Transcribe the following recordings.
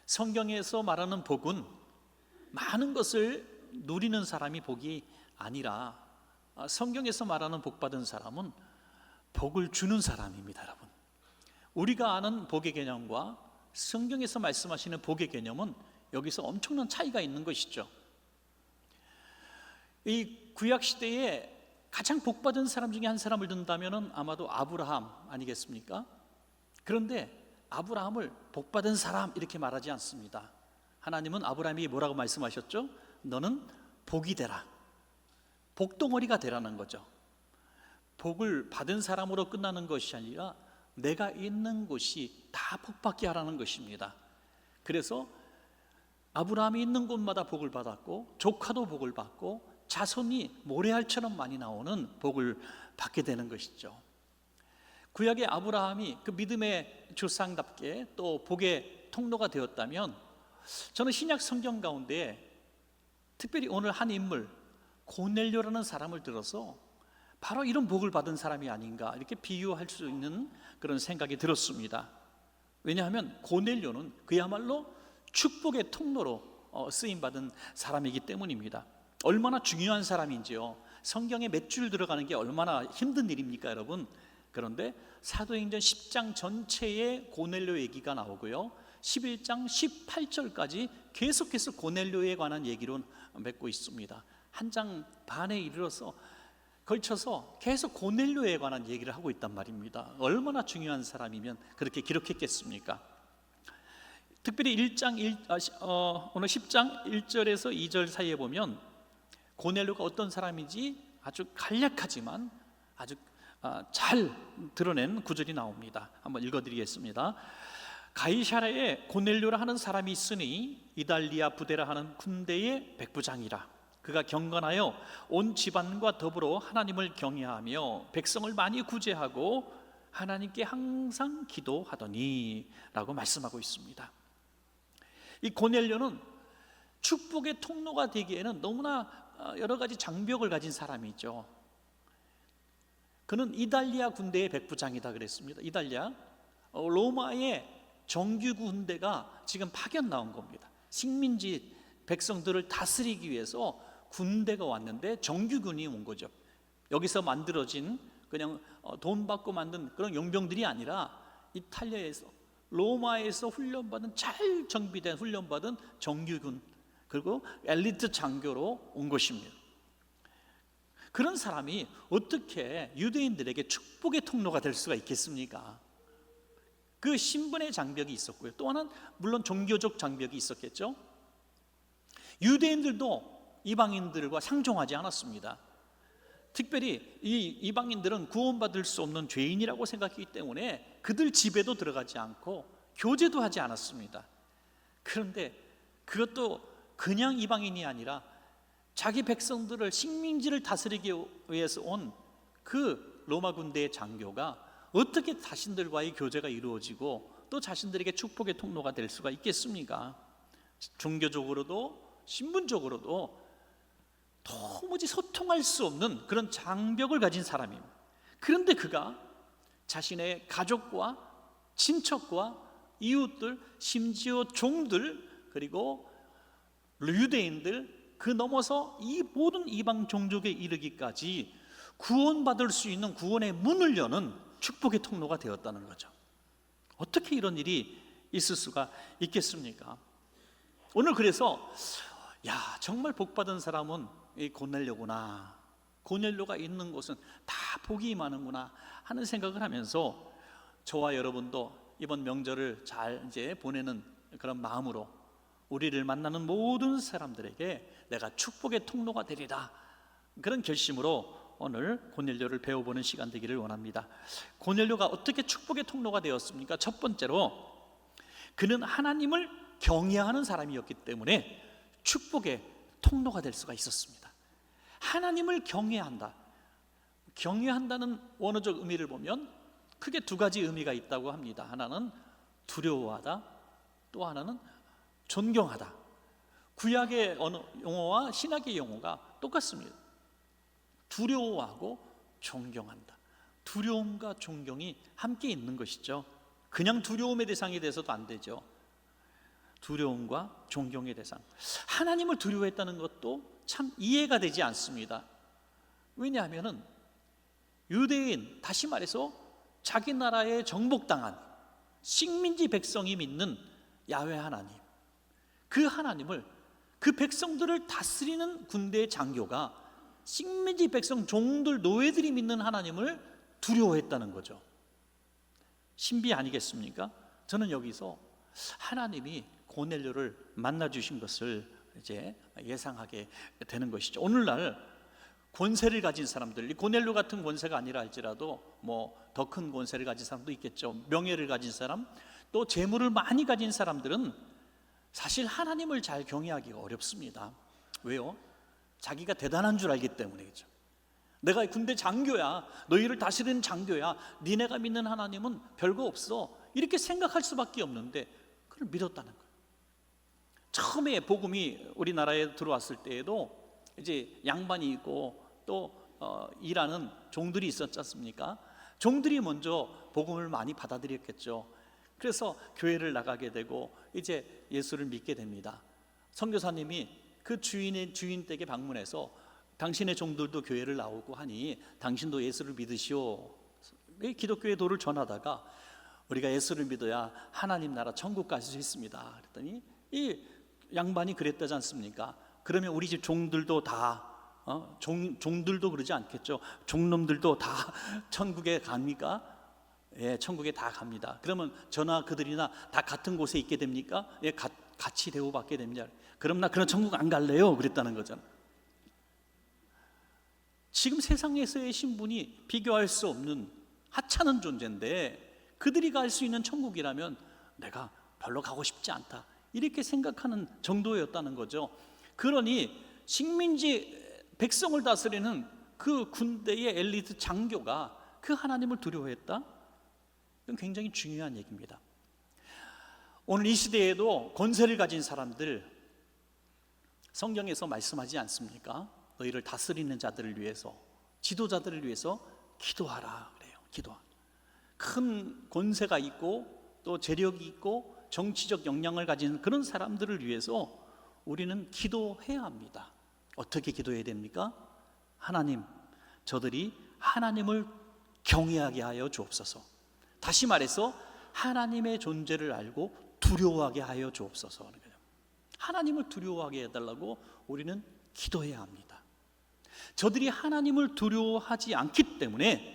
성경에서 말하는 복은 많은 것을 누리는 사람이 복이 아니라, 성경에서 말하는 복 받은 사람은 복을 주는 사람입니다. 여러분, 우리가 아는 복의 개념과 성경에서 말씀하시는 복의 개념은 여기서 엄청난 차이가 있는 것이죠. 이 구약 시대에 가장 복 받은 사람 중에 한 사람을 든다면 아마도 아브라함 아니겠습니까? 그런데 아브라함을 복 받은 사람 이렇게 말하지 않습니다. 하나님은 아브라함이 뭐라고 말씀하셨죠? 너는 복이 되라, 복덩어리가 되라는 거죠. 복을 받은 사람으로 끝나는 것이 아니라 내가 있는 곳이 다 복받게 하라는 것입니다. 그래서 아브라함이 있는 곳마다 복을 받았고, 조카도 복을 받고, 자손이 모래알처럼 많이 나오는 복을 받게 되는 것이죠. 구약의 아브라함이 그 믿음의 조상답게 또 복의 통로가 되었다면, 저는 신약 성경 가운데 특별히 오늘 한 인물 고넬료라는 사람을 들어서 바로 이런 복을 받은 사람이 아닌가 이렇게 비유할 수 있는 그런 생각이 들었습니다. 왜냐하면 고넬료는 그야말로 축복의 통로로 쓰임받은 사람이기 때문입니다. 얼마나 중요한 사람인지요. 성경에 몇 줄 들어가는 게 얼마나 힘든 일입니까, 여러분? 그런데 사도행전 10장 전체에 고넬료 얘기가 나오고요, 11장 18절까지 계속해서 고넬료에 관한 얘기로 맺고 있습니다. 한 장 반에 이르러서 걸쳐서 계속 고넬료에 관한 얘기를 하고 있단 말입니다. 얼마나 중요한 사람이면 그렇게 기록했겠습니까? 특별히 오늘 10장 1절에서 2절 사이에 보면 고넬료가 어떤 사람인지 아주 간략하지만 아주 잘 드러낸 구절이 나옵니다. 한번 읽어드리겠습니다. 가이사랴에 고넬료라 하는 사람이 있으니 이달리아 부대라 하는 군대의 백부장이라. 그가 경건하여 온 집안과 더불어 하나님을 경외하며 백성을 많이 구제하고 하나님께 항상 기도하더니 라고 말씀하고 있습니다. 이 고넬료는 축복의 통로가 되기에는 너무나 여러 가지 장벽을 가진 사람이죠. 그는 이달리아 군대의 백부장이다 그랬습니다. 이달리아, 로마의 정규 군대가 지금 파견 나온 겁니다. 식민지 백성들을 다스리기 위해서 군대가 왔는데 정규군이 온 거죠. 여기서 만들어진 그냥 돈 받고 만든 그런 용병들이 아니라 이탈리아에서, 로마에서 훈련받은, 잘 정비된 훈련받은 정규군, 그리고 엘리트 장교로 온 것입니다. 그런 사람이 어떻게 유대인들에게 축복의 통로가 될 수가 있겠습니까? 그 신분의 장벽이 있었고요, 또 하나는 물론 종교적 장벽이 있었겠죠. 유대인들도 이방인들과 상종하지 않았습니다. 특별히 이 이방인들은 구원받을 수 없는 죄인이라고 생각했기 때문에 그들 집에도 들어가지 않고 교제도 하지 않았습니다. 그런데 그것도 그냥 이방인이 아니라 자기 백성들을, 식민지를 다스리기 위해서 온 그 로마 군대의 장교가 어떻게 자신들과의 교제가 이루어지고 또 자신들에게 축복의 통로가 될 수가 있겠습니까? 종교적으로도 신분적으로도 도무지 소통할 수 없는 그런 장벽을 가진 사람입니다. 그런데 그가 자신의 가족과 친척과 이웃들, 심지어 종들, 그리고 유대인들, 그 넘어서 이 모든 이방 종족에 이르기까지 구원받을 수 있는 구원의 문을 여는 축복의 통로가 되었다는 거죠. 어떻게 이런 일이 있을 수가 있겠습니까? 오늘 그래서 정말 복받은 사람은 이 고넬료구나, 고넬료가 있는 곳은 다 복이 많은구나 하는 생각을 하면서 저와 여러분도 이번 명절을 잘 이제 보내는 그런 마음으로 우리를 만나는 모든 사람들에게 내가 축복의 통로가 되리라, 그런 결심으로 오늘 고넬료를 배워보는 시간 되기를 원합니다. 고넬료가 어떻게 축복의 통로가 되었습니까? 첫 번째로 그는 하나님을 경외하는 사람이었기 때문에 축복의 통로가 될 수가 있었습니다. 하나님을 경외한다. 경외한다는 원어적 의미를 보면 크게 두 가지 의미가 있다고 합니다. 하나는 두려워하다, 또 하나는 존경하다. 구약의 용어와 신약의 용어가 똑같습니다. 두려워하고 존경한다. 두려움과 존경이 함께 있는 것이죠. 그냥 두려움의 대상이 돼서도 안 되죠. 두려움과 존경의 대상. 하나님을 두려워했다는 것도 참 이해가 되지 않습니다. 왜냐하면 유대인, 다시 말해서 자기 나라에 정복당한 식민지 백성이 믿는 야훼 하나님, 그 하나님을, 그 백성들을 다스리는 군대의 장교가 식민지 백성 종들, 노예들이 믿는 하나님을 두려워했다는 거죠. 신비 아니겠습니까? 저는 여기서 하나님이 고넬료를 만나 주신 것을 이제 예상하게 되는 것이죠. 오늘날 권세를 가진 사람들, 이 고넬료 같은 권세가 아니라 할지라도 뭐 더 큰 권세를 가진 사람도 있겠죠. 명예를 가진 사람, 또 재물을 많이 가진 사람들은 사실 하나님을 잘 경외하기가 어렵습니다. 왜요? 자기가 대단한 줄 알기 때문이죠. 내가 군대 장교야, 너희를 다스리는 장교야, 니네가 믿는 하나님은 별거 없어, 이렇게 생각할 수밖에 없는데 그걸 믿었다는 거예요. 처음에 복음이 우리나라에 들어왔을 때에도 이제 양반이 있고 또 일하는 종들이 있었지 않습니까? 종들이 먼저 복음을 많이 받아들였겠죠. 그래서 교회를 나가게 되고 이제 예수를 믿게 됩니다. 선교사님이 그 주인 댁에 방문해서 당신의 종들도 교회를 나오고 하니 당신도 예수를 믿으시오. 기독교의 도를 전하다가 우리가 예수를 믿어야 하나님 나라 천국 갈 수 있습니다. 그랬더니 이 양반이 그랬다지 않습니까? 그러면 우리 집 종들도 다 종들도 그러지 않겠죠. 종놈들도 다 천국에 갑니까? 예, 천국에 다 갑니다. 그러면 저나 그들이나 다 같은 곳에 있게 됩니까? 예, 같이 대우받게 됩니다. 그럼 나 그런 천국 안 갈래요. 그랬다는 거잖아요. 지금 세상에서의 신분이 비교할 수 없는 하찮은 존재인데 그들이 갈 수 있는 천국이라면 내가 별로 가고 싶지 않다, 이렇게 생각하는 정도였다는 거죠. 그러니 식민지 백성을 다스리는 그 군대의 엘리트 장교가 그 하나님을 두려워했다? 이건 굉장히 중요한 얘기입니다. 오늘 이 시대에도 권세를 가진 사람들, 성경에서 말씀하지 않습니까? 너희를 다스리는 자들을 위해서, 지도자들을 위해서 기도하라 그래요. 기도하라. 큰 권세가 있고 또 재력이 있고 정치적 역량을 가진 그런 사람들을 위해서 우리는 기도해야 합니다. 어떻게 기도해야 됩니까? 하나님, 저들이 하나님을 경외하게 하여 주옵소서. 다시 말해서 하나님의 존재를 알고 두려워하게 하여 주옵소서. 하나님을 두려워하게 해달라고 우리는 기도해야 합니다. 저들이 하나님을 두려워하지 않기 때문에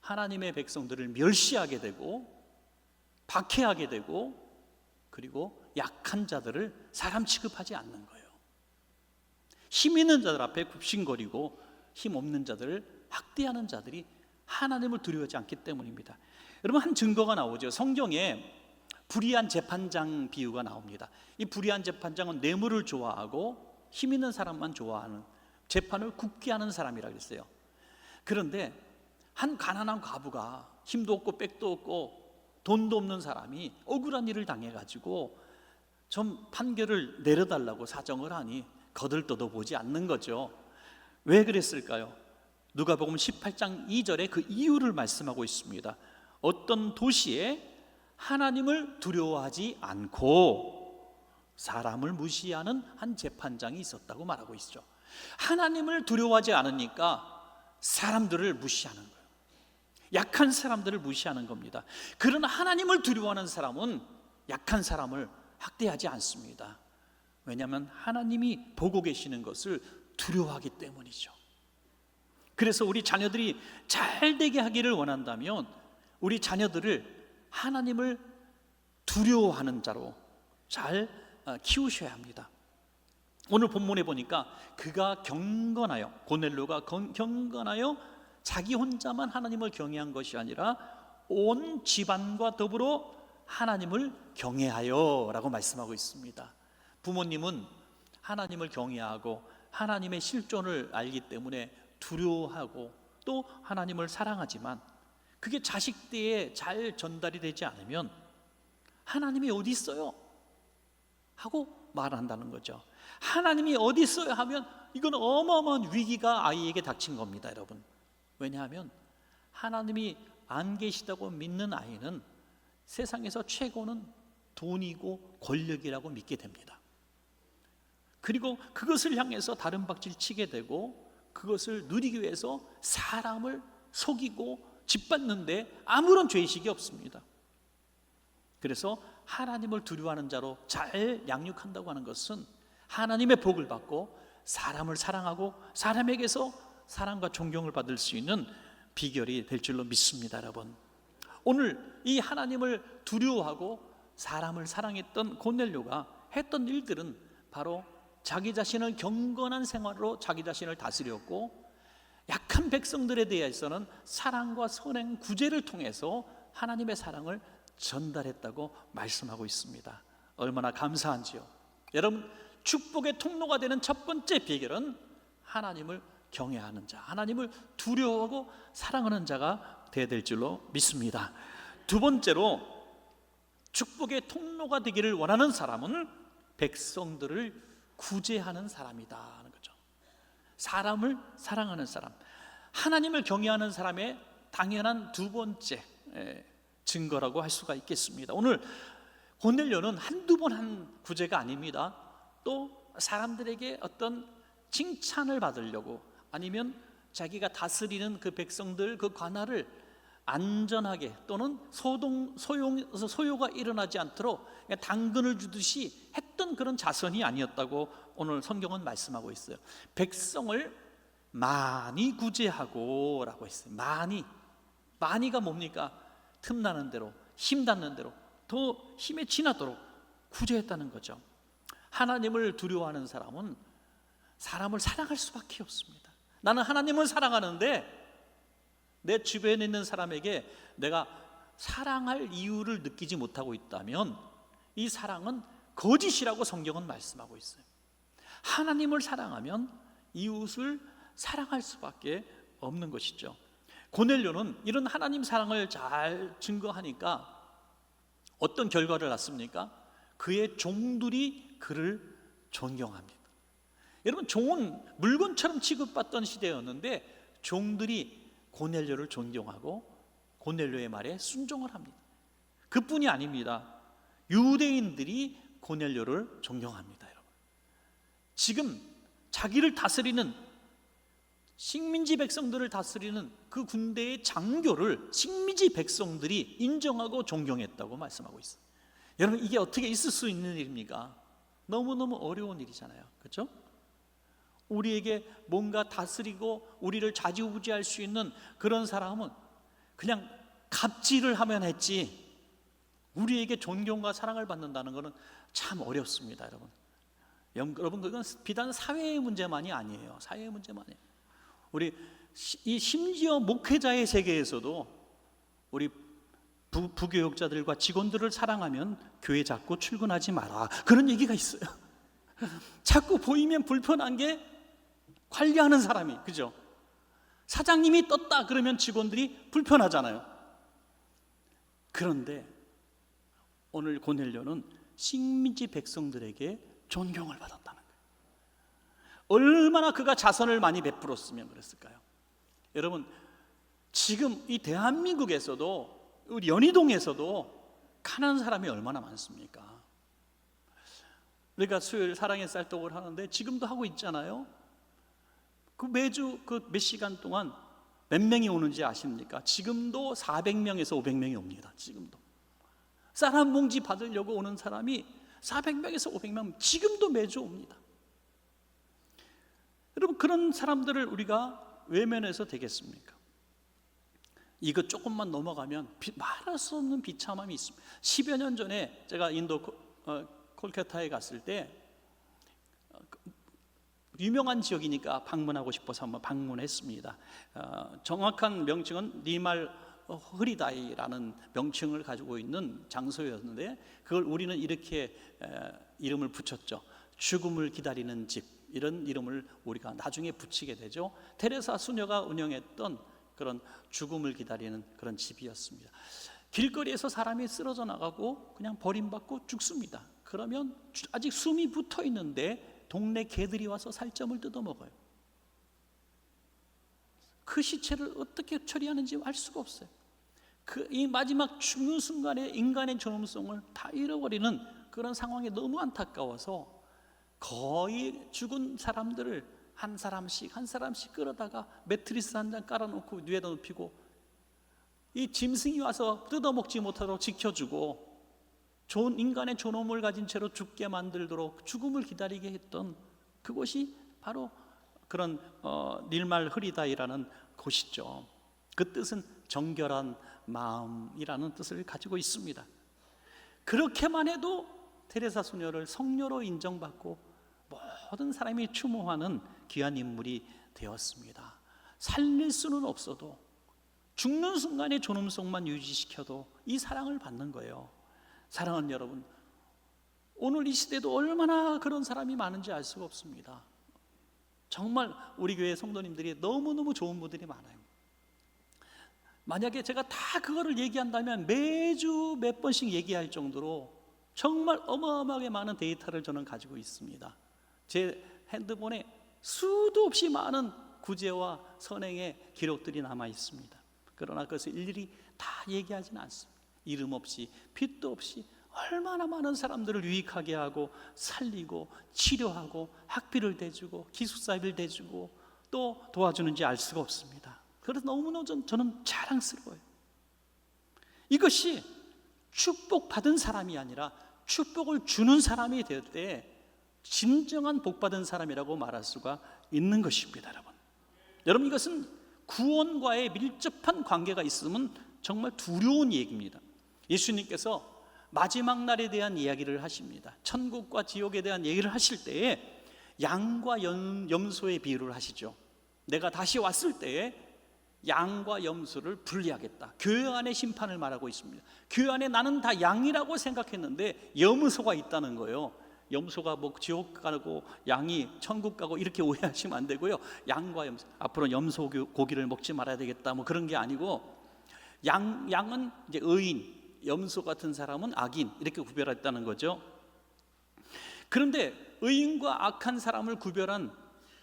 하나님의 백성들을 멸시하게 되고 박해하게 되고, 그리고 약한 자들을 사람 취급하지 않는 거예요. 힘 있는 자들 앞에 굽신거리고 힘 없는 자들을 학대하는 자들이 하나님을 두려워하지 않기 때문입니다. 여러분, 한 증거가 나오죠. 성경에 불의한 재판장 비유가 나옵니다. 이 불의한 재판장은 뇌물을 좋아하고 힘 있는 사람만 좋아하는, 재판을 굳게 하는 사람이라고 했어요. 그런데 한 가난한 과부가 힘도 없고 백도 없고 돈도 없는 사람이 억울한 일을 당해가지고 좀 판결을 내려달라고 사정을 하니 거들떠도 보지 않는 거죠. 왜 그랬을까요? 누가복음 18장 2절에 그 이유를 말씀하고 있습니다. 어떤 도시에 하나님을 두려워하지 않고 사람을 무시하는 한 재판장이 있었다고 말하고 있죠. 하나님을 두려워하지 않으니까 사람들을 무시하는 거예요. 약한 사람들을 무시하는 겁니다. 그러나 하나님을 두려워하는 사람은 약한 사람을 학대하지 않습니다. 왜냐하면 하나님이 보고 계시는 것을 두려워하기 때문이죠. 그래서 우리 자녀들이 잘 되게 하기를 원한다면 우리 자녀들을 하나님을 두려워하는 자로 잘 키우셔야 합니다. 오늘 본문에 보니까 그가 경건하여, 고넬료가 경건하여 자기 혼자만 하나님을 경외한 것이 아니라 온 집안과 더불어 하나님을 경외하여 라고 말씀하고 있습니다. 부모님은 하나님을 경외하고 하나님의 실존을 알기 때문에 두려워하고 또 하나님을 사랑하지만 그게 자식들에 잘 전달이 되지 않으면 하나님이 어디 있어요? 하고 말한다는 거죠. 하나님이 어디 있어요? 하면 이건 어마어마한 위기가 아이에게 닥친 겁니다, 여러분. 왜냐하면 하나님이 안 계시다고 믿는 아이는 세상에서 최고는 돈이고 권력이라고 믿게 됩니다. 그리고 그것을 향해서 다른 박질 치게 되고 그것을 누리기 위해서 사람을 속이고 짓밟는데 아무런 죄의식이 없습니다. 그래서 하나님을 두려워하는 자로 잘 양육한다고 하는 것은 하나님의 복을 받고 사람을 사랑하고 사람에게서 사랑과 존경을 받을 수 있는 비결이 될 줄로 믿습니다. 여러분, 오늘 이 하나님을 두려워하고 사람을 사랑했던 고넬료가 했던 일들은 바로 자기 자신을 경건한 생활로 자기 자신을 다스렸고, 약한 백성들에 대해서는 사랑과 선행 구제를 통해서 하나님의 사랑을 전달했다고 말씀하고 있습니다. 얼마나 감사한지요. 여러분, 축복의 통로가 되는 첫 번째 비결은 하나님을 경외하는 자, 하나님을 두려워하고 사랑하는 자가 되어야 될 줄로 믿습니다. 두 번째로 축복의 통로가 되기를 원하는 사람은 백성들을 구제하는 사람이다 하는 거죠. 사람을 사랑하는 사람, 하나님을 경외하는 사람의 당연한 두 번째 증거라고 할 수가 있겠습니다. 오늘 고넬료는 한두 번 한 구제가 아닙니다. 또 사람들에게 어떤 칭찬을 받으려고, 아니면 자기가 다스리는 그 백성들, 그 관할을 안전하게 또는 소요가 일어나지 않도록 당근을 주듯이 했던 그런 자선이 아니었다고 오늘 성경은 말씀하고 있어요. 백성을 많이 구제하고 라고 했어요. 많이가 뭡니까? 틈나는 대로, 힘 닿는 대로, 더 힘에 지나도록 구제했다는 거죠. 하나님을 두려워하는 사람은 사람을 사랑할 수밖에 없습니다. 나는 하나님을 사랑하는데 내 주변에 있는 사람에게 내가 사랑할 이유를 느끼지 못하고 있다면 이 사랑은 거짓이라고 성경은 말씀하고 있어요. 하나님을 사랑하면 이웃을 사랑할 수밖에 없는 것이죠. 고넬료는 이런 하나님 사랑을 잘 증거하니까 어떤 결과를 낳습니까? 그의 종들이 그를 존경합니다. 여러분, 종은 물건처럼 취급받던 시대였는데 종들이 고넬료를 존경하고 고넬료의 말에 순종을 합니다. 그뿐이 아닙니다. 유대인들이 고넬료를 존경합니다. 여러분, 지금 자기를 다스리는 식민지 백성들을 다스리는 그 군대의 장교를 식민지 백성들이 인정하고 존경했다고 말씀하고 있어요. 여러분, 이게 어떻게 있을 수 있는 일입니까? 너무너무 어려운 일이잖아요. 그렇죠? 우리에게 뭔가 다스리고 우리를 좌지우지할 수 있는 그런 사람은 그냥 갑질을 하면 했지, 우리에게 존경과 사랑을 받는다는 것은 참 어렵습니다. 여러분, 그건 비단 사회의 문제만이 아니에요. 사회의 문제만이 아니에요. 우리 심지어 목회자의 세계에서도 우리 부교육자들과 직원들을 사랑하면 교회 자꾸 출근하지 마라, 그런 얘기가 있어요. 자꾸 보이면 불편한 게 관리하는 사람이, 그죠? 사장님이 떴다 그러면 직원들이 불편하잖아요. 그런데 오늘 고넬료는 식민지 백성들에게 존경을 받았다는 거예요. 얼마나 그가 자선을 많이 베풀었으면 그랬을까요? 여러분, 지금 이 대한민국에서도, 우리 연희동에서도 가난한 사람이 얼마나 많습니까? 우리가 수요일 사랑의 쌀떡을 하는데 지금도 하고 있잖아요. 그 매주 그 몇 시간 동안 몇 명이 오는지 아십니까? 지금도 400명에서 500명이 옵니다. 지금도 쌀 한 봉지 받으려고 오는 사람이 400명에서 500명 지금도 매주 옵니다. 여러분, 그런 사람들을 우리가 외면해서 되겠습니까? 이거 조금만 넘어가면 말할 수 없는 비참함이 있습니다. 10여 년 전에 제가 인도 콜카타에 갔을 때, 유명한 지역이니까 방문하고 싶어서 한번 방문했습니다. 정확한 명칭은 니말 흐리다이라는 명칭을 가지고 있는 장소였는데, 그걸 우리는 이렇게 이름을 붙였죠. 죽음을 기다리는 집, 이런 이름을 우리가 나중에 붙이게 되죠. 테레사 수녀가 운영했던 그런 죽음을 기다리는 그런 집이었습니다. 길거리에서 사람이 쓰러져 나가고 그냥 버림받고 죽습니다. 그러면 아직 숨이 붙어 있는데 동네 개들이 와서 살점을 뜯어먹어요. 그 시체를 어떻게 처리하는지 알 수가 없어요. 이 마지막 죽는 순간에 인간의 존엄성을 다 잃어버리는 그런 상황이 너무 안타까워서 거의 죽은 사람들을 한 사람씩 끌어다가 매트리스 한 장 깔아놓고 위에다 눕히고 이 짐승이 와서 뜯어먹지 못하도록 지켜주고 좋은 인간의 존엄을 가진 채로 죽게 만들도록 죽음을 기다리게 했던 그곳이 바로 그런 닐말 흐리다이라는 곳이죠. 그 뜻은 정결한 마음이라는 뜻을 가지고 있습니다. 그렇게만 해도 테레사 소녀를 성녀로 인정받고 모든 사람이 추모하는 귀한 인물이 되었습니다. 살릴 수는 없어도 죽는 순간의 존엄성만 유지시켜도 이 사랑을 받는 거예요. 사랑하는 여러분, 오늘 이 시대도 얼마나 그런 사람이 많은지 알 수가 없습니다. 정말 우리 교회 성도님들이 너무너무 좋은 분들이 많아요. 만약에 제가 다 그거를 얘기한다면 매주 몇 번씩 얘기할 정도로 정말 어마어마하게 많은 데이터를 저는 가지고 있습니다. 제 핸드폰에 수도 없이 많은 구제와 선행의 기록들이 남아 있습니다. 그러나 그것을 일일이 다 얘기하지는 않습니다. 이름 없이 빚도 없이 얼마나 많은 사람들을 유익하게 하고 살리고 치료하고 학비를 대주고 기숙사비를 대주고 또 도와주는지 알 수가 없습니다. 그래서 너무나 저는 자랑스러워요. 이것이 축복받은 사람이 아니라 축복을 주는 사람이 될 때 진정한 복받은 사람이라고 말할 수가 있는 것입니다. 여러분, 이것은 구원과의 밀접한 관계가 있으면 정말 두려운 얘기입니다. 예수님께서 마지막 날에 대한 이야기를 하십니다. 천국과 지옥에 대한 얘기를 하실 때에 양과 염소의 비유를 하시죠. 내가 다시 왔을 때에 양과 염소를 분리하겠다. 교회 안의 심판을 말하고 있습니다. 교회 안에 나는 다 양이라고 생각했는데 염소가 있다는 거예요. 염소가 뭐 지옥 가고 양이 천국 가고 이렇게 오해하시면 안 되고요. 양과 염소, 앞으로 염소 고기를 먹지 말아야 되겠다 뭐 그런 게 아니고 양은 이제 의인, 염소 같은 사람은 악인 이렇게 구별했다는 거죠. 그런데 의인과 악한 사람을 구별한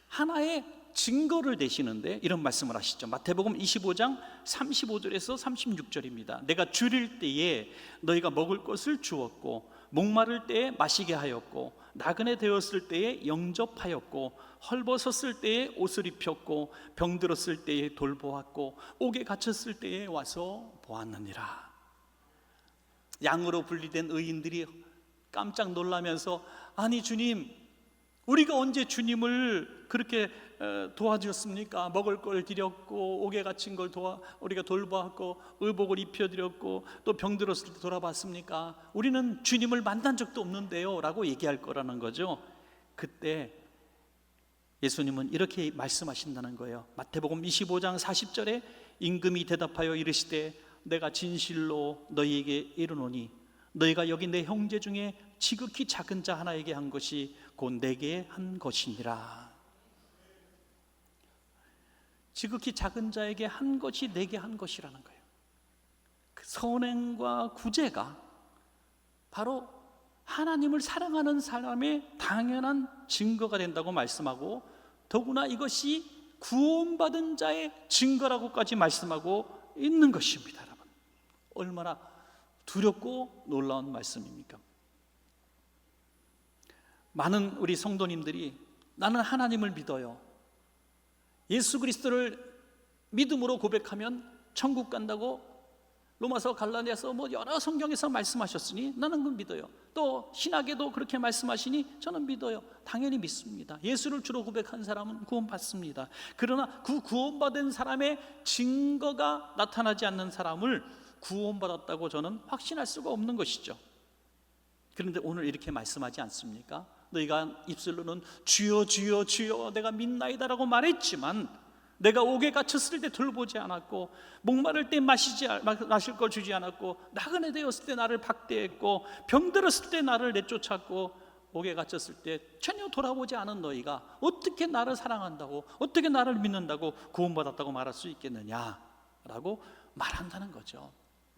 하나의 증거를 대시는데 이런 말씀을 하시죠. 마태복음 25장 35절에서 36절입니다. 내가 줄일 때에 너희가 먹을 것을 주었고 목마를 때에 마시게 하였고 나그네 되었을 때에 영접하였고 헐벗었을 때에 옷을 입혔고 병들었을 때에 돌보았고 옥에 갇혔을 때에 와서 보았느니라. 양으로 분리된 의인들이 깜짝 놀라면서 아니 주님, 우리가 언제 주님을 그렇게 도와주었습니까? 먹을 걸 드렸고 옥에 갇힌 걸 우리가 돌보았고 의복을 입혀드렸고 또 병들었을 때 돌아봤습니까? 우리는 주님을 만난 적도 없는데요 라고 얘기할 거라는 거죠. 그때 예수님은 이렇게 말씀하신다는 거예요. 마태복음 25장 40절에 임금이 대답하여 이르시되 내가 진실로 너희에게 이르노니 너희가 여기 내 형제 중에 지극히 작은 자 하나에게 한 것이 곧 내게 한 것이니라. 지극히 작은 자에게 한 것이 내게 한 것이라는 거예요. 그 선행과 구제가 바로 하나님을 사랑하는 사람의 당연한 증거가 된다고 말씀하고 더구나 이것이 구원받은 자의 증거라고까지 말씀하고 있는 것입니다. 여러분, 얼마나 두렵고 놀라운 말씀입니까? 많은 우리 성도님들이 나는 하나님을 믿어요, 예수 그리스도를 믿음으로 고백하면 천국 간다고 로마서 갈라디아서 뭐 여러 성경에서 말씀하셨으니 나는 그걸 믿어요. 또 신학에도 그렇게 말씀하시니 저는 믿어요. 당연히 믿습니다. 예수를 주로 고백한 사람은 구원받습니다. 그러나 그 구원받은 사람의 증거가 나타나지 않는 사람을 구원받았다고 저는 확신할 수가 없는 것이죠. 그런데 오늘 이렇게 말씀하지 않습니까? 너희가 입술로는 주여 주여 주여 내가 믿나이다라고 말했지만 내가 옥에 갇혔을 때 돌보지 않았고 목마를 때 마실 걸 주지 않았고 나그네 되었을 때 나를 박대했고 병들었을 때 나를 내쫓았고 옥에 갇혔을 때 전혀 돌아보지 않은 너희가 어떻게 나를 사랑한다고 어떻게 나를 믿는다고 구원받았다고 말할 수 있겠느냐라고 말한다는 거죠.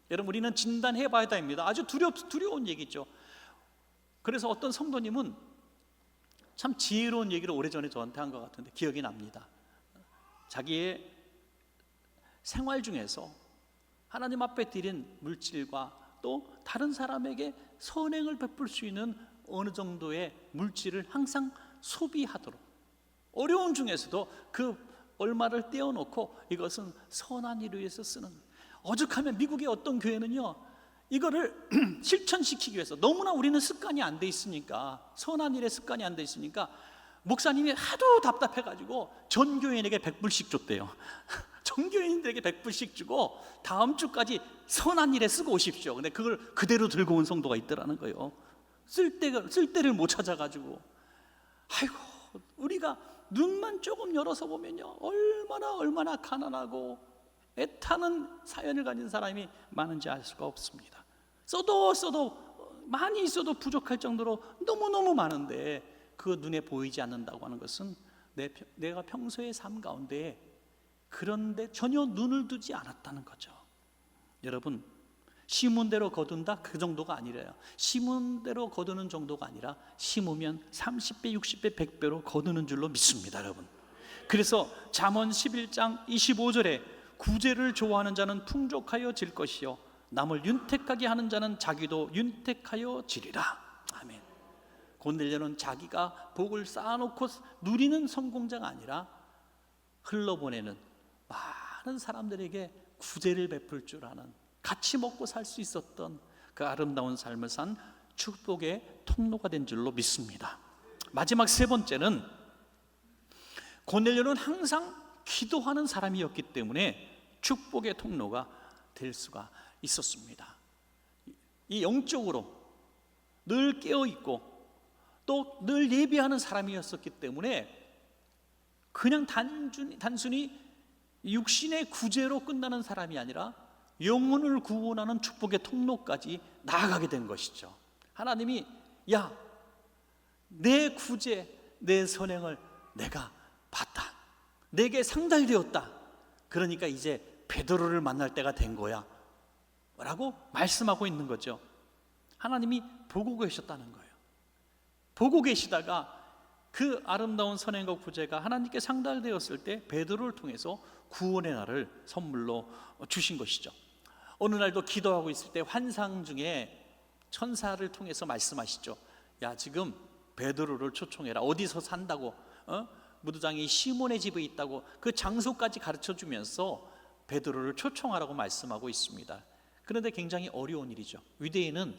여러분, 우리는 진단해 봐야 됩니다. 아주 두려운 얘기죠. 그래서 어떤 성도님은 참 지혜로운 얘기를 오래전에 저한테 한 것 같은데 기억이 납니다. 자기의 생활 중에서 하나님 앞에 드린 물질과 또 다른 사람에게 선행을 베풀 수 있는 어느 정도의 물질을 항상 소비하도록, 어려운 중에서도 그 얼마를 떼어놓고 이것은 선한 일을 위해서 쓰는, 오죽하면 미국의 어떤 교회는요 이거를 실천시키기 위해서, 너무나 우리는 습관이 안 돼 있으니까, 선한 일에 습관이 안 돼 있으니까 목사님이 하도 답답해가지고 전 교인에게 100불씩 줬대요. 전 교인들에게 100불씩 주고 다음 주까지 선한 일에 쓰고 오십시오. 근데 그걸 그대로 들고 온 성도가 있더라는 거예요. 쓸 때를 못 찾아가지고. 아이고, 우리가 눈만 조금 열어서 보면요 얼마나 가난하고 애타는 사연을 가진 사람이 많은지 알 수가 없습니다. 써도 많이 있어도 부족할 정도로 너무너무 많은데 그 눈에 보이지 않는다고 하는 것은 내가 평소의 삶 가운데 그런데 전혀 눈을 두지 않았다는 거죠. 여러분, 심은 대로 거둔다 그 정도가 아니래요. 심은 대로 거두는 정도가 아니라 심으면 30배, 60배, 100배로 거두는 줄로 믿습니다, 여러분. 그래서 잠언 11장 25절에 구제를 좋아하는 자는 풍족하여 질 것이요 남을 윤택하게 하는 자는 자기도 윤택하여 지리라. 아멘. 고넬료는 자기가 복을 쌓아놓고 누리는 성공자가 아니라 흘러보내는 많은 사람들에게 구제를 베풀 줄 아는, 같이 먹고 살 수 있었던 그 아름다운 삶을 산 축복의 통로가 된 줄로 믿습니다. 마지막 세 번째는, 고넬료는 항상 기도하는 사람이었기 때문에 축복의 통로가 될 수가 있었습니다. 이 영적으로 늘 깨어있고 또 늘 예배하는 사람이었었기 때문에 그냥 단순히 육신의 구제로 끝나는 사람이 아니라 영혼을 구원하는 축복의 통로까지 나아가게 된 것이죠. 하나님이 내 구제, 내 선행을 내가 봤다, 내게 상달되었다, 그러니까 이제 베드로를 만날 때가 된 거야 라고 말씀하고 있는 거죠. 하나님이 보고 계셨다는 거예요. 보고 계시다가 그 아름다운 선행과 구제가 하나님께 상달되었을 때 베드로를 통해서 구원의 날을 선물로 주신 것이죠. 어느 날도 기도하고 있을 때 환상 중에 천사를 통해서 말씀하시죠. 지금 베드로를 초청해라. 어디서 산다고, 무두장이 시몬의 집에 있다고 그 장소까지 가르쳐주면서 베드로를 초청하라고 말씀하고 있습니다. 그런데 굉장히 어려운 일이죠. 유대인은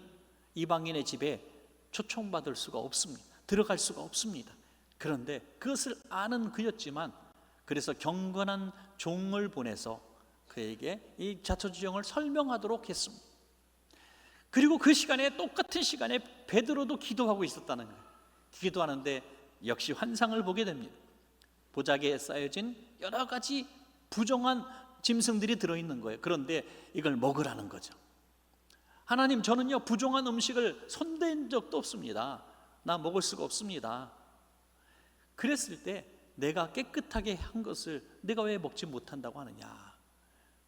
이방인의 집에 초청받을 수가 없습니다. 들어갈 수가 없습니다. 그런데 그것을 아는 그였지만, 그래서 경건한 종을 보내서 그에게 이 자초지종을 설명하도록 했습니다. 그리고 그 시간에, 똑같은 시간에 베드로도 기도하고 있었다는 거예요. 기도하는데 역시 환상을 보게 됩니다. 보자기에 쌓여진 여러 가지 부정한 짐승들이 들어있는 거예요. 그런데 이걸 먹으라는 거죠. 하나님, 저는요 부정한 음식을 손댄 적도 없습니다. 나 먹을 수가 없습니다. 그랬을 때 내가 깨끗하게 한 것을 내가 왜 먹지 못한다고 하느냐.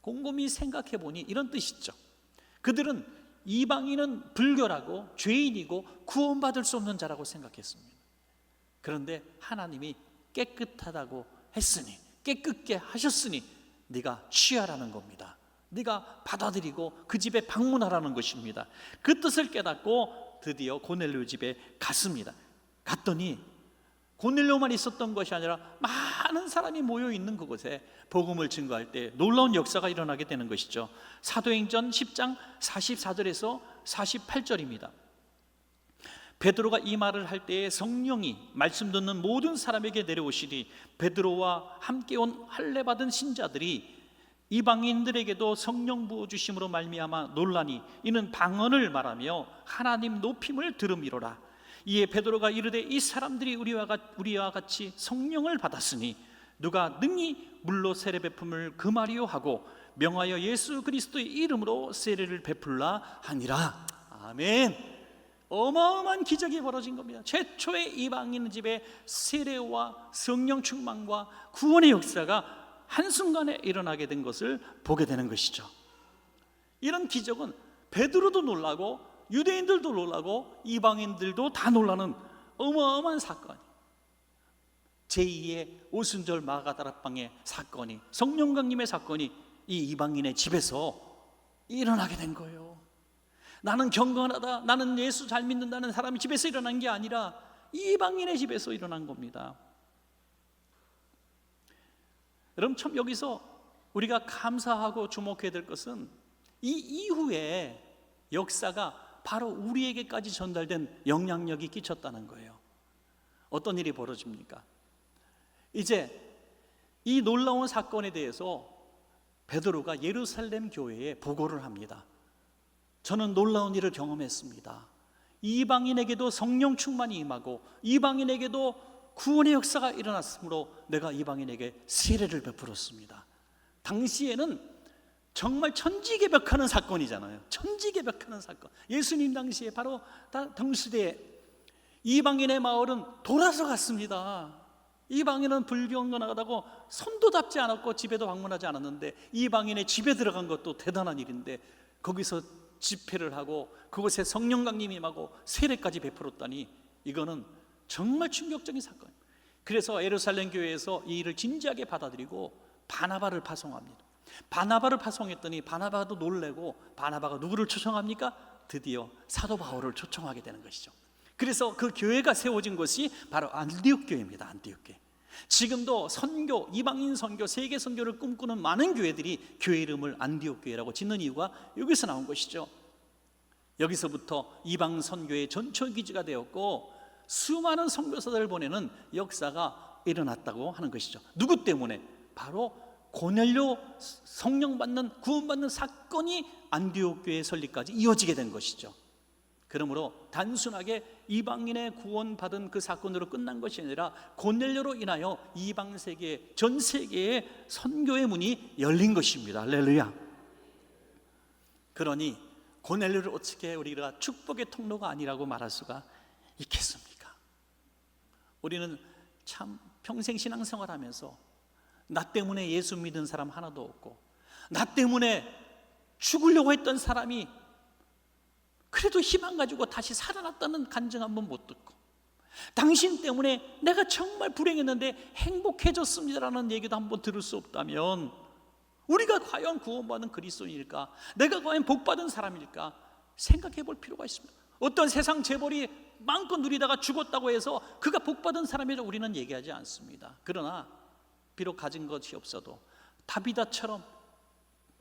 곰곰이 생각해 보니 이런 뜻이죠. 그들은 이방인은 불결하고 죄인이고 구원받을 수 없는 자라고 생각했습니다. 그런데 하나님이 깨끗하다고 했으니, 깨끗게 하셨으니 네가 취하라는 겁니다. 네가 받아들이고 그 집에 방문하라는 것입니다. 그 뜻을 깨닫고 드디어 고넬료 집에 갔습니다. 갔더니 고넬료만 있었던 것이 아니라 많은 사람이 모여 있는 그곳에 복음을 증거할 때 놀라운 역사가 일어나게 되는 것이죠. 사도행전 10장 44절에서 48절입니다. 베드로가 이 말을 할 때에 성령이 말씀 듣는 모든 사람에게 내려오시니 베드로와 함께 온 할례 받은 신자들이 이방인들에게도 성령 부어 주심으로 말미암아 놀라니 이는 방언을 말하며 하나님 높임을 들음이로라. 이에 베드로가 이르되 이 사람들이 우리와 같이 성령을 받았으니 누가 능히 물로 세례 베품을 금하리요 하고 명하여 예수 그리스도의 이름으로 세례를 베풀라 하니라. 아멘. 어마어마한 기적이 벌어진 겁니다. 최초의 이방인 집에 세례와 성령 충만과 구원의 역사가 한순간에 일어나게 된 것을 보게 되는 것이죠. 이런 기적은 베드로도 놀라고 유대인들도 놀라고 이방인들도 다 놀라는 어마어마한 사건, 제2의 오순절 마가다락방의 사건이, 성령 강림의 사건이 이 이방인의 집에서 일어나게 된 거예요. 나는 경건하다, 나는 예수 잘 믿는다는 사람이 집에서 일어난 게 아니라 이방인의 집에서 일어난 겁니다. 여러분, 참 여기서 우리가 감사하고 주목해야 될 것은 이 이후에 역사가 바로 우리에게까지 전달된 영향력이 끼쳤다는 거예요. 어떤 일이 벌어집니까? 이제 이 놀라운 사건에 대해서 베드로가 예루살렘 교회에 보고를 합니다. 저는 놀라운 일을 경험했습니다. 이방인에게도 성령 충만이 임하고 이방인에게도 구원의 역사가 일어났으므로 내가 이방인에게 세례를 베풀었습니다. 당시에는 정말 천지개벽하는 사건이잖아요. 천지개벽하는 사건. 예수님 당시에 바로 동시대에 이방인의 마을은 돌아서 갔습니다. 이방인은 불경건하다고 손도 닿지 않았고 집에도 방문하지 않았는데 이방인의 집에 들어간 것도 대단한 일인데 거기서 집회를 하고 그곳에 성령 강림이 임하고 세례까지 베풀었다니 이거는 정말 충격적인 사건입니다. 그래서 예루살렘 교회에서 이 일을 진지하게 받아들이고 바나바를 파송합니다. 바나바를 파송했더니 바나바도 놀래고 바나바가 누구를 초청합니까? 드디어 사도 바울을 초청하게 되는 것이죠. 그래서 그 교회가 세워진 것이 바로 안디옥 교회입니다. 안디옥 교회. 지금도 선교, 이방인 선교, 세계 선교를 꿈꾸는 많은 교회들이 교회 이름을 안디옥 교회라고 짓는 이유가 여기서 나온 것이죠. 여기서부터 이방 선교의 전초 기지가 되었고 수많은 선교사들을 보내는 역사가 일어났다고 하는 것이죠. 누구 때문에? 바로 고넬료 성령 받는 구원받는 사건이 안디옥 교회 설립까지 이어지게 된 것이죠. 그러므로 단순하게 이방인의 구원받은 그 사건으로 끝난 것이 아니라 고넬료로 인하여 이방 세계 전 세계의 선교의 문이 열린 것입니다. 할렐루야. 그러니 고넬료를 어떻게 우리가 축복의 통로가 아니라고 말할 수가 있겠습니까? 우리는 참 평생 신앙생활하면서 나 때문에 예수 믿은 사람 하나도 없고 나 때문에 죽으려고 했던 사람이 그래도 희망 가지고 다시 살아났다는 간증 한번 못 듣고 당신 때문에 내가 정말 불행했는데 행복해졌습니다라는 얘기도 한번 들을 수 없다면 우리가 과연 구원받은 그리스도인일까? 내가 과연 복받은 사람일까? 생각해 볼 필요가 있습니다. 어떤 세상 재벌이 마음껏 누리다가 죽었다고 해서 그가 복받은 사람이라고 우리는 얘기하지 않습니다. 그러나 비록 가진 것이 없어도 다비다처럼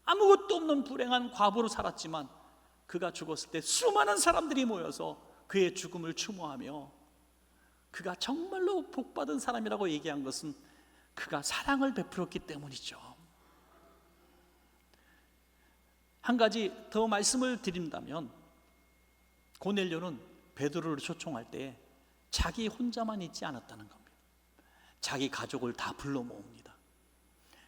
아무것도 없는 불행한 과부로 살았지만 그가 죽었을 때 수많은 사람들이 모여서 그의 죽음을 추모하며 그가 정말로 복받은 사람이라고 얘기한 것은 그가 사랑을 베풀었기 때문이죠. 한 가지 더 말씀을 드린다면 고넬료는 베드로를 초청할 때 자기 혼자만 있지 않았다는 겁니다. 자기 가족을 다 불러 모읍니다.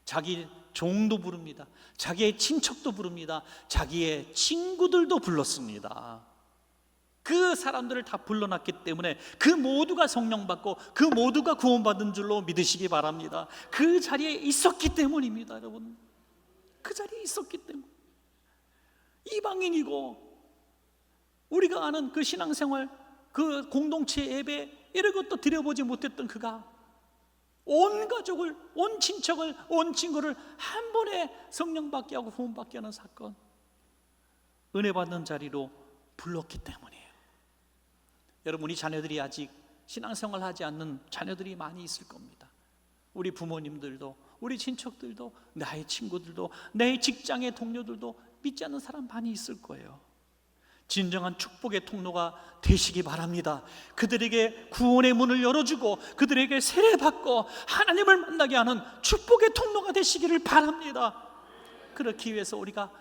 자기 종도 부릅니다. 자기의 친척도 부릅니다. 자기의 친구들도 불렀습니다. 그 사람들을 다 불러놨기 때문에 그 모두가 성령 받고 그 모두가 구원받은 줄로 믿으시기 바랍니다. 그 자리에 있었기 때문입니다. 여러분, 그 자리에 있었기 때문. 이방인이고 우리가 아는 그 신앙생활, 그 공동체 예배 이런 것도 드려보지 못했던 그가 온 가족을, 온 친척을, 온 친구를 한 번에 성령 받게 하고 구원 받게 하는 사건, 은혜 받는 자리로 불렀기 때문이에요. 여러분, 우리 자녀들이 아직 신앙생활 하지 않는 자녀들이 많이 있을 겁니다. 우리 부모님들도, 우리 친척들도, 나의 친구들도, 내 직장의 동료들도 믿지 않는 사람 많이 있을 거예요. 진정한 축복의 통로가 되시기 바랍니다. 그들에게 구원의 문을 열어주고 그들에게 세례받고 하나님을 만나게 하는 축복의 통로가 되시기를 바랍니다. 그렇기 위해서 우리가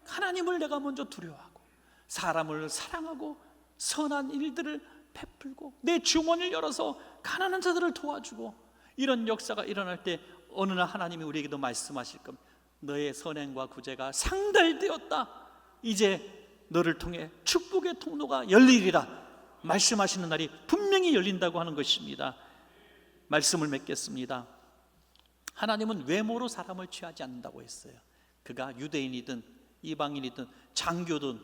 하나님을 내가 먼저 두려워하고 사람을 사랑하고 선한 일들을 베풀고 내 주머니를 열어서 가난한 자들을 도와주고 이런 역사가 일어날 때 어느 날 하나님이 우리에게도 말씀하실 겁니다. 너의 선행과 구제가 상달되었다. 이제 너를 통해 축복의 통로가 열리리라 말씀하시는 날이 분명히 열린다고 하는 것입니다. 말씀을 맺겠습니다. 하나님은 외모로 사람을 취하지 않는다고 했어요. 그가 유대인이든 이방인이든 장교든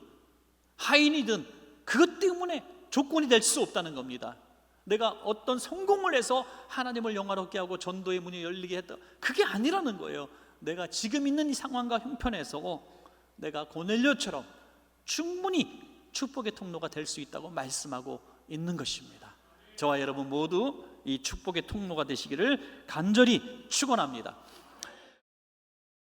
하인이든 그것 때문에 조건이 될 수 없다는 겁니다. 내가 어떤 성공을 해서 하나님을 영화롭게 하고 전도의 문이 열리게 했다, 그게 아니라는 거예요. 내가 지금 있는 이 상황과 형편에서 내가 고넬료처럼 충분히 축복의 통로가 될 수 있다고 말씀하고 있는 것입니다. 저와 여러분 모두 이 축복의 통로가 되시기를 간절히 축원합니다.